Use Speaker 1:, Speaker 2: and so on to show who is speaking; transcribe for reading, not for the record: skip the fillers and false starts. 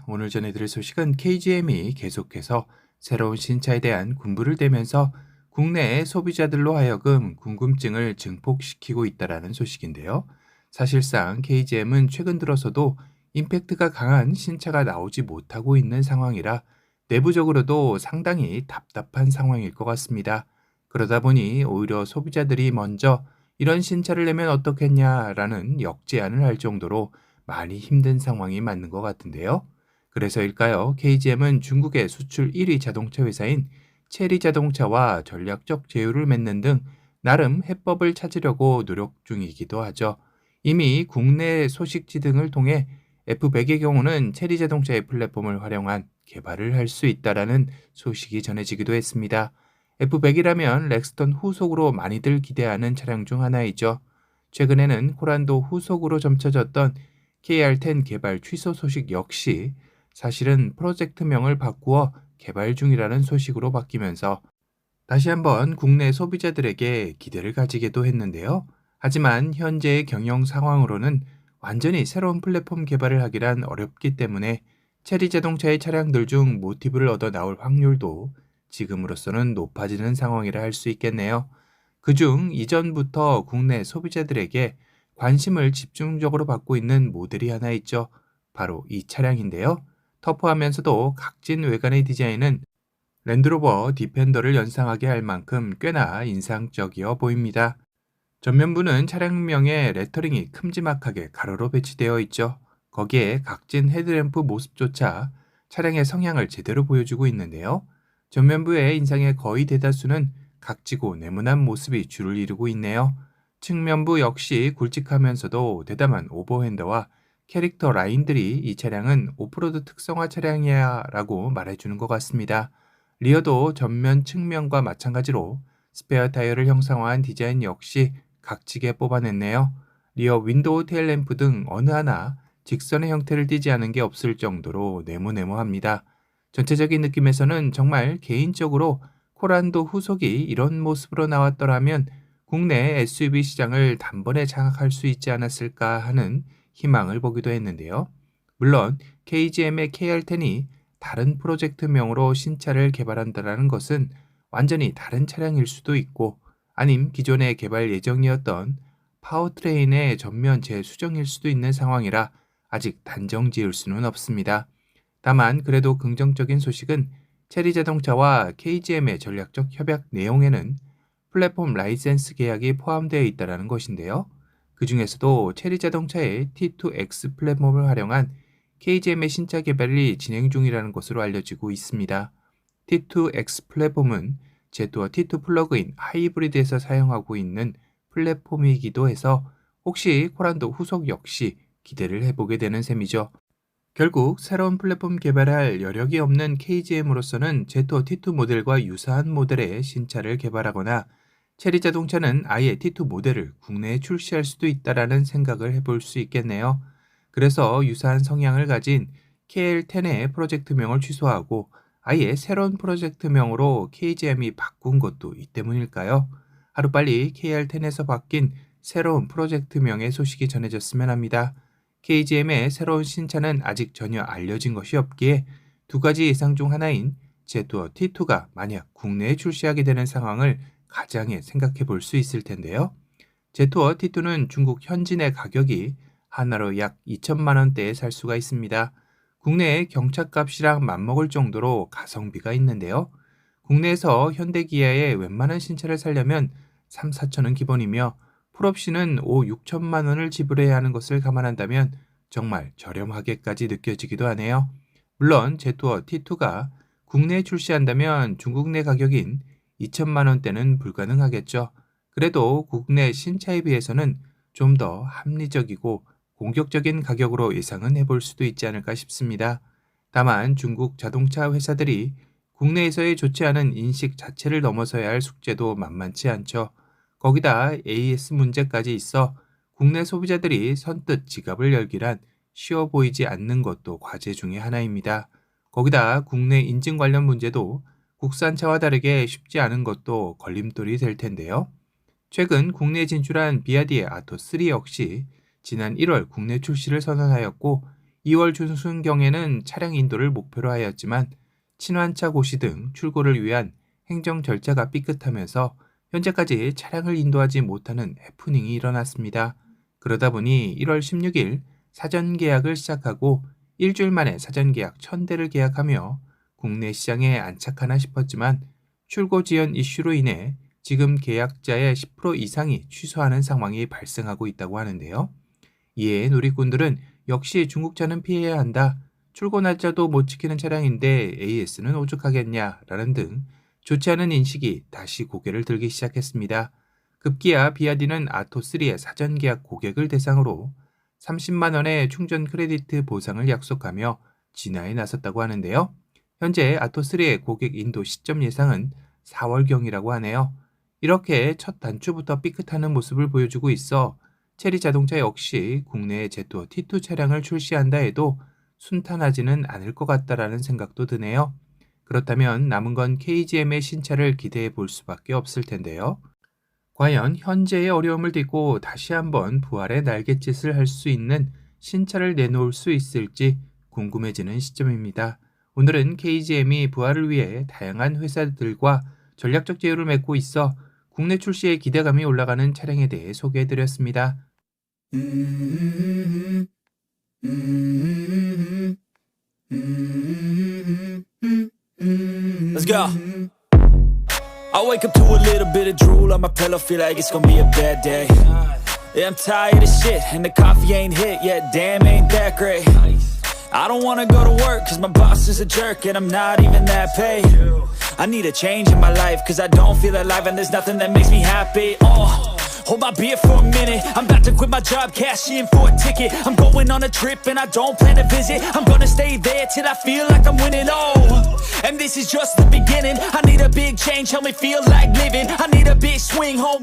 Speaker 1: 오늘 전해드릴 소식은 KGM이 계속해서 새로운 신차에 대한 군부를 대면서 국내의 소비자들로 하여금 궁금증을 증폭시키고 있다는 소식인데요. 사실상 KGM은 최근 들어서도 임팩트가 강한 신차가 나오지 못하고 있는 상황이라 내부적으로도 상당히 답답한 상황일 것 같습니다. 그러다 보니 오히려 소비자들이 먼저 이런 신차를 내면 어떻겠냐라는 역제안을 할 정도로 많이 힘든 상황이 맞는 것 같은데요. 그래서일까요? KGM은 중국의 수출 1위 자동차 회사인 체리 자동차와 전략적 제휴를 맺는 등 나름 해법을 찾으려고 노력 중이기도 하죠. 이미 국내 소식지 등을 통해 F100의 경우는 체리 자동차의 플랫폼을 활용한 개발을 할 수 있다라는 소식이 전해지기도 했습니다. F100이라면 렉스턴 후속으로 많이들 기대하는 차량 중 하나이죠. 최근에는 코란도 후속으로 점쳐졌던 KR10 개발 취소 소식 역시 사실은 프로젝트명을 바꾸어 개발 중이라는 소식으로 바뀌면서 다시 한번 국내 소비자들에게 기대를 가지게도 했는데요. 하지만 현재의 경영 상황으로는 완전히 새로운 플랫폼 개발을 하기란 어렵기 때문에 체리 자동차의 차량들 중 모티브를 얻어 나올 확률도 지금으로서는 높아지는 상황이라 할 수 있겠네요. 그중 이전부터 국내 소비자들에게 관심을 집중적으로 받고 있는 모델이 하나 있죠. 바로 이 차량인데요. 터프하면서도 각진 외관의 디자인은 랜드로버 디펜더를 연상하게 할 만큼 꽤나 인상적이어 보입니다. 전면부는 차량명에 레터링이 큼지막하게 가로로 배치되어 있죠. 거기에 각진 헤드램프 모습조차 차량의 성향을 제대로 보여주고 있는데요. 전면부의 인상의 거의 대다수는 각지고 네모난 모습이 주를 이루고 있네요. 측면부 역시 굵직하면서도 대담한 오버핸더와 캐릭터 라인들이 이 차량은 오프로드 특성화 차량이야 라고 말해주는 것 같습니다. 리어도 전면 측면과 마찬가지로 스페어 타이어를 형상화한 디자인 역시 각지게 뽑아냈네요. 리어 윈도우 테일램프 등 어느 하나 직선의 형태를 띠지 않은 게 없을 정도로 네모네모합니다. 전체적인 느낌에서는 정말 개인적으로 코란도 후속이 이런 모습으로 나왔더라면 국내 SUV 시장을 단번에 장악할 수 있지 않았을까 하는 희망을 보기도 했는데요. 물론 KGM의 KR10이 다른 프로젝트명으로 신차를 개발한다는 것은 완전히 다른 차량일 수도 있고 아님 기존의 개발 예정이었던 파워트레인의 전면 재수정일 수도 있는 상황이라 아직 단정 지을 수는 없습니다. 다만 그래도 긍정적인 소식은 체리 자동차와 KGM의 전략적 협약 내용에는 플랫폼 라이센스 계약이 포함되어 있다는 것인데요. 그 중에서도 체리 자동차의 T2X 플랫폼을 활용한 KGM의 신차 개발이 진행 중이라는 것으로 알려지고 있습니다. T2X 플랫폼은 제트와 T2 플러그인 하이브리드에서 사용하고 있는 플랫폼이기도 해서 혹시 코란도 후속 역시 기대를 해보게 되는 셈이죠. 결국 새로운 플랫폼 개발할 여력이 없는 KGM으로서는 제트와 T2 모델과 유사한 모델의 신차를 개발하거나 체리 자동차는 아예 T2 모델을 국내에 출시할 수도 있다라는 생각을 해볼 수 있겠네요. 그래서 유사한 성향을 가진 KL10의 프로젝트명을 취소하고 아예 새로운 프로젝트명으로 KGM이 바꾼 것도 이 때문일까요? 하루빨리 KR10에서 바뀐 새로운 프로젝트명의 소식이 전해졌으면 합니다. KGM의 새로운 신차는 아직 전혀 알려진 것이 없기에 두 가지 예상 중 하나인 제투어 T2가 만약 국내에 출시하게 되는 상황을 가장해 생각해 볼 수 있을 텐데요. 제투어 T2는 중국 현진의 가격이 하나로 약 2천만 원대에 살 수가 있습니다. 국내의 경차값이랑 맞먹을 정도로 가성비가 있는데요. 국내에서 현대기아의 웬만한 신차를 살려면 3, 4천은 기본이며 풀옵션은 5, 6천만 원을 지불해야 하는 것을 감안한다면 정말 저렴하게까지 느껴지기도 하네요. 물론 제투어 T2가 국내에 출시한다면 중국 내 가격인 2천만 원대는 불가능하겠죠. 그래도 국내 신차에 비해서는 좀 더 합리적이고 공격적인 가격으로 예상은 해볼 수도 있지 않을까 싶습니다. 다만 중국 자동차 회사들이 국내에서의 좋지 않은 인식 자체를 넘어서야 할 숙제도 만만치 않죠. 거기다 AS 문제까지 있어 국내 소비자들이 선뜻 지갑을 열기란 쉬워 보이지 않는 것도 과제 중의 하나입니다. 거기다 국내 인증 관련 문제도 국산차와 다르게 쉽지 않은 것도 걸림돌이 될 텐데요. 최근 국내에 진출한 비아디의 아토3 역시 지난 1월 국내 출시를 선언하였고 2월 중순경에는 차량 인도를 목표로 하였지만 친환차 고시 등 출고를 위한 행정 절차가 삐끗하면서 현재까지 차량을 인도하지 못하는 해프닝이 일어났습니다. 그러다 보니 1월 16일 사전 계약을 시작하고 일주일 만에 사전 계약 1000대를 계약하며 국내 시장에 안착하나 싶었지만 출고 지연 이슈로 인해 지금 계약자의 10% 이상이 취소하는 상황이 발생하고 있다고 하는데요. 이에 누리꾼들은 역시 중국차는 피해야 한다. 출고 날짜도 못 지키는 차량인데 AS는 오죽하겠냐라는 등 좋지 않은 인식이 다시 고개를 들기 시작했습니다. 급기야 비아디는 아토3의 사전 계약 고객을 대상으로 30만 원의 충전 크레디트 보상을 약속하며 진화에 나섰다고 하는데요. 현재 아토3의 고객 인도 시점 예상은 4월경이라고 하네요. 이렇게 첫 단추부터 삐끗하는 모습을 보여주고 있어 체리 자동차 역시 국내에 제토 T2 차량을 출시한다 해도 순탄하지는 않을 것 같다라는 생각도 드네요. 그렇다면 남은 건 KGM의 신차를 기대해 볼 수밖에 없을 텐데요. 과연 현재의 어려움을 딛고 다시 한번 부활의 날갯짓을 할 수 있는 신차를 내놓을 수 있을지 궁금해지는 시점입니다. 오늘은 KGM이 부활을 위해 다양한 회사들과 전략적 제휴를 맺고 있어 국내 출시에 기대감이 올라가는 차량에 대해 소개해드렸습니다.
Speaker 2: Let's go. I wake up to a little bit of drool on my pillow, feel like it's gonna be a bad day. Yeah, I'm tired of shit, and the coffee ain't hit yet, damn, ain't that great. I don't wanna go to work, cause my boss is a jerk, and I'm not even that paid. I need a change in my life, cause I don't feel alive, and there's nothing that makes me happy. Hold my beer for a minute, I'm about to quit my job, cash in for a ticket. I'm going on a trip and I don't plan to visit. I'm gonna stay there till I feel like I'm winning, and this is just the beginning. I need a big change, help me feel like living. I need a big swing home.